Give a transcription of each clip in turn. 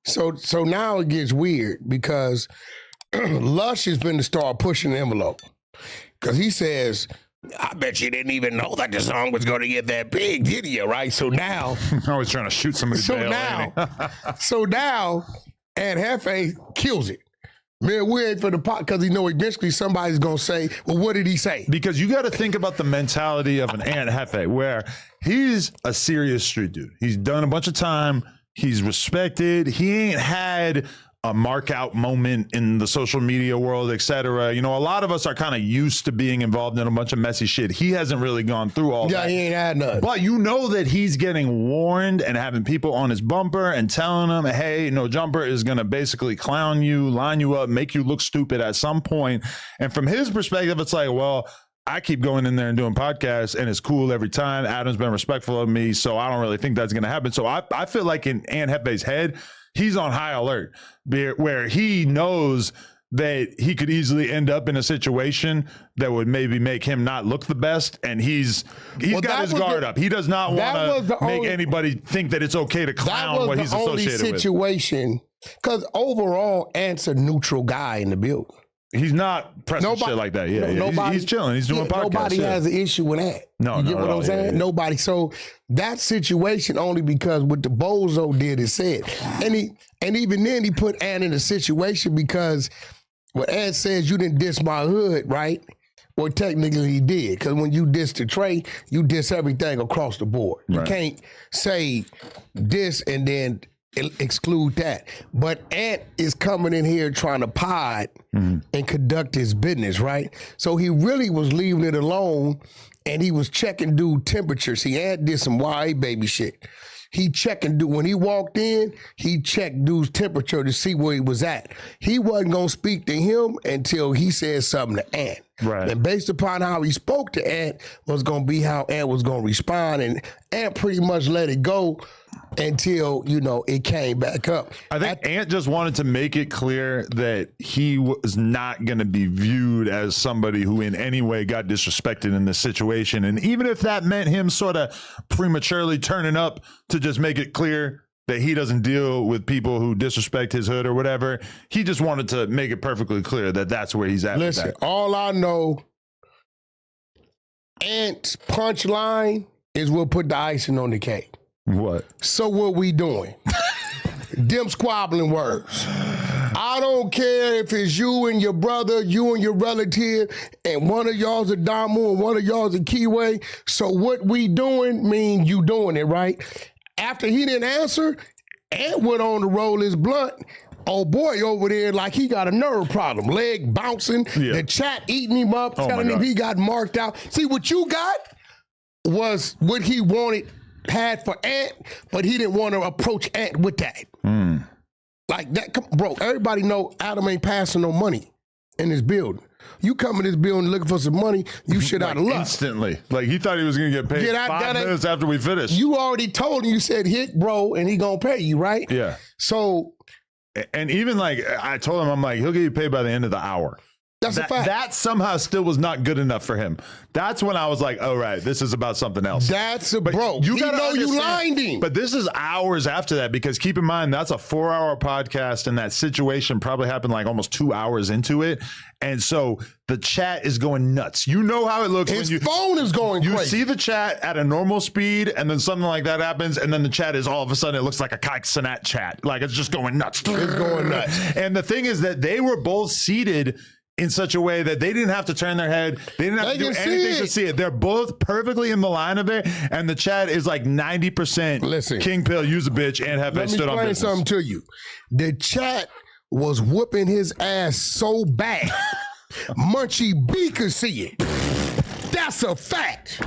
So now it gets weird because Lush has been to start pushing the envelope. Because he says, I bet you didn't even know that the song was going to get that big, did you? Right? So now. Always trying to shoot somebody. So now, and Jefe kills it. Man, we ain't for the pot because he know eventually somebody's going to say, well, what did he say? Because you got to think about the mentality of an Ant Jefe, where he's a serious street dude. He's done a bunch of time. He's respected. He ain't had a mark out moment in the social media world, et cetera. You know, a lot of us are kind of used to being involved in a bunch of messy shit. He hasn't really gone through all that. Yeah, he ain't had none. But you know that he's getting warned and having people on his bumper and telling him, hey, No Jumper is going to basically clown you, line you up, make you look stupid at some point. And from his perspective, it's like, well, I keep going in there and doing podcasts and it's cool every time. Adam's been respectful of me, so I don't really think that's going to happen. So I feel like in Ant Jefe's head, he's on high alert where he knows that he could easily end up in a situation that would maybe make him not look the best. And he's got his guard up. He does not want to make anybody think that it's okay to clown what he's associated with. That was the only situation, because overall, Ant's a neutral guy in the building. He's not pressing shit like that. Yeah, he's chilling. He's doing podcasts. Nobody has an issue with that. You get what I'm saying? Yeah. Nobody. So that situation only because what the Bozo did is said. And even then he put Ant in a situation because what Ant says, you didn't diss my hood, right? Well, technically he did. Because when you diss the Trey, you diss everything across the board. Right. You can't say this and then exclude that. But Ant is coming in here trying to pod and conduct his business, right? So he really was leaving it alone and he was checking dude temperatures. Ant did some YA baby shit. He checking dude. When he walked in, he checked dude's temperature to see where he was at. He wasn't going to speak to him until he said something to Ant. Right. And based upon how he spoke to Ant was going to be how Ant was going to respond. And Ant pretty much let it go until, it came back up. I think Ant just wanted to make it clear that he was not going to be viewed as somebody who in any way got disrespected in this situation. And even if that meant him sort of prematurely turning up to just make it clear that he doesn't deal with people who disrespect his hood or whatever, he just wanted to make it perfectly clear that that's where he's at. Listen, all I know, Ant's punchline is we'll put the icing on the cake. What? So what we doing? Them squabbling words. I don't care if it's you and your brother, you and your relative, and one of y'all's a Damu and one of y'all's a Kiwi. So what we doing mean you doing it, right? After he didn't answer, Ant went on to roll his blunt. Oh boy over there like he got a nerve problem. Leg bouncing, the chat eating him up, telling him he got marked out. See, what you got was what he had for Ant, but he didn't want to approach Ant with that. Like that, bro, everybody know Adam ain't passing no money in this building. You come in this building looking for some money, you shit out of luck. Instantly. Like he thought he was going to get paid 5 minutes after we finished. You already told him, you said hit bro and he going to pay you, right? Yeah. So. And even like I told him, I'm like, he'll get you paid by the end of the hour. That's a fact. That somehow still was not good enough for him. That's when I was like, oh, right, this is about something else. Bro, you know you lined him. But this is hours after that, because keep in mind, that's a 4-hour podcast, and that situation probably happened like almost 2 hours into it. And so the chat is going nuts. You know how it looks. His phone is going crazy. You see the chat at a normal speed, and then something like that happens, and then the chat is all of a sudden, it looks like a Kai Cenat chat. Like it's just going nuts. It's going nuts. And the thing is that they were both seated in such a way that they didn't have to turn their head. They didn't have to do anything to see it. They're both perfectly in the line of it. And the chat is like 90%. Listen, King Pill, use a bitch, and have stood on business. Let me explain something to you. The chat was whooping his ass so bad, Munchie B could see it. That's a fact.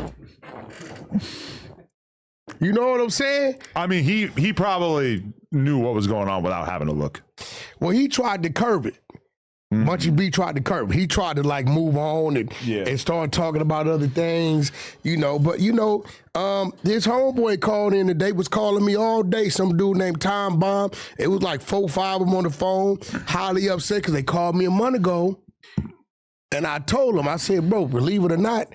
You know what I'm saying? I mean, he probably knew what was going on without having to look. Well, he tried to curve it. Munchie B tried to curve it. He tried to like move on and start talking about other things, But his homeboy called in today, was calling me all day. Some dude named Tom Bomb. It was like 4 or 5 of them on the phone, highly upset because they called me a month ago. And I told him, I said, bro, believe it or not,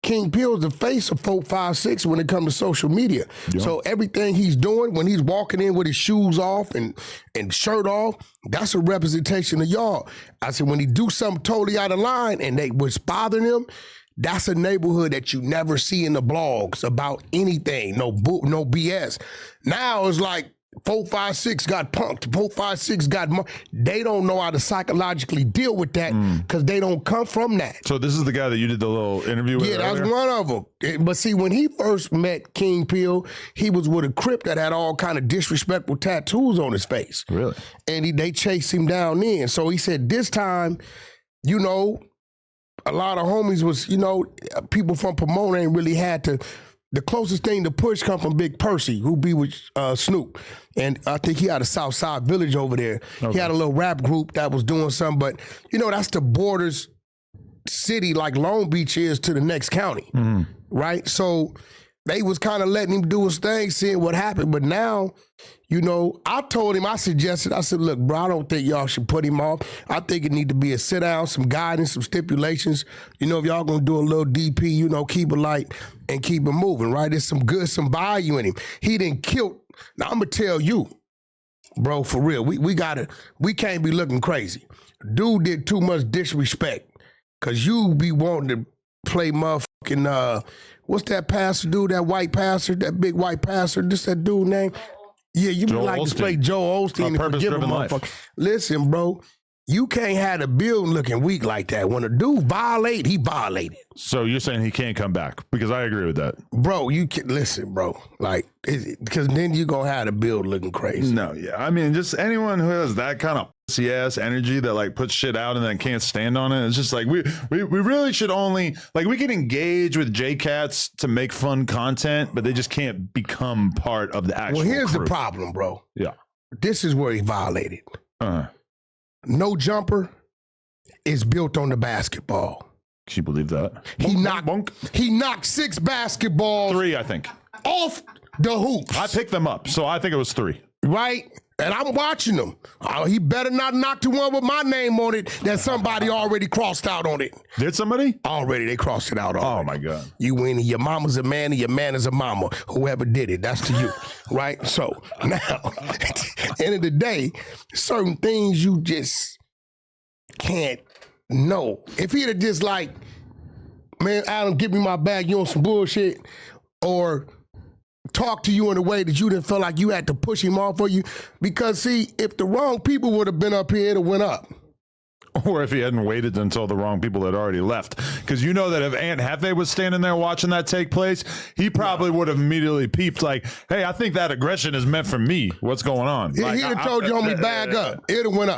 King Peel's the face of 456 when it comes to social media. Yep. So everything he's doing, when he's walking in with his shoes off and shirt off, that's a representation of y'all. I said, when he do something totally out of line and they was bothering him, that's a neighborhood that you never see in the blogs about anything, no BS. Now it's like 456 got punked, 456 got they don't know how to psychologically deal with that because they don't come from that. So this is the guy that you did the little interview with? Yeah, earlier? that's one of them. But see, when he first met King Peel, he was with a Crip that had all kind of disrespectful tattoos on his face. Really? And they chased him down then. So he said this time, you know, a lot of homies was, you know, people from Pomona ain't really had to. The closest thing to push come from Big Percy, who be with Snoop. And I think he had a Southside Village over there. Okay. He had a little rap group that was doing something. But, you know, that's the borders city like Long Beach is to the next county, right? So they was kind of letting him do his thing, seeing what happened. But now, you know, I told him, I said, look, bro, I don't think y'all should put him off. I think it need to be a sit down, some guidance, some stipulations. You know, if y'all gonna do a little DP, you know, keep it light and keep it moving, right? There's some value in him. He didn't kill. Now, I'm gonna tell you, bro, for real, we can't be looking crazy. Dude did too much disrespect because you be wanting to play motherfucking, what's that pastor dude, that white pastor, that big white pastor, just that dude name? Yeah, you would like to play Joel Osteen and forgive a motherfucker. Listen, bro, you can't have the building looking weak like that. When a dude violate, he violated. So you're saying he can't come back? Because I agree with that. Bro, you can listen, bro. Like, because then you're going to have the build looking crazy. No, yeah. I mean, just anyone who has that kind of pussy ass energy that like puts shit out and then can't stand on it. It's just like we really should only like we can engage with J-Cats to make fun content, but they just can't become part of the actual. Well, here's crew. the problem, bro. Yeah. This is where he violated. No Jumper is built on the basketball. Can you believe that? He knocked 6 basketballs. 3, I think. Off the hoops. I picked them up, so I think it was 3. Right? And I'm watching them. Oh, he better not knock the one with my name on it that somebody already crossed out on it. Did somebody? Already, they crossed it out already. Oh, my God. You win, your mama's a man and your man is a mama. Whoever did it, that's to you, right? So now, at the end of the day, certain things you just can't know. If he'd have just like, man, Adam, give me my bag, you on some bullshit, or talk to you in a way that you didn't feel like you had to push him off for you. Because, see, if the wrong people would have been up here, it would have went up. Or if he hadn't waited until the wrong people had already left. Because you know that if Aunt Jefe was standing there watching that take place, he probably would have immediately peeped like, hey, I think that aggression is meant for me. What's going on? He'd have told you, homie, bag up. It would have went up.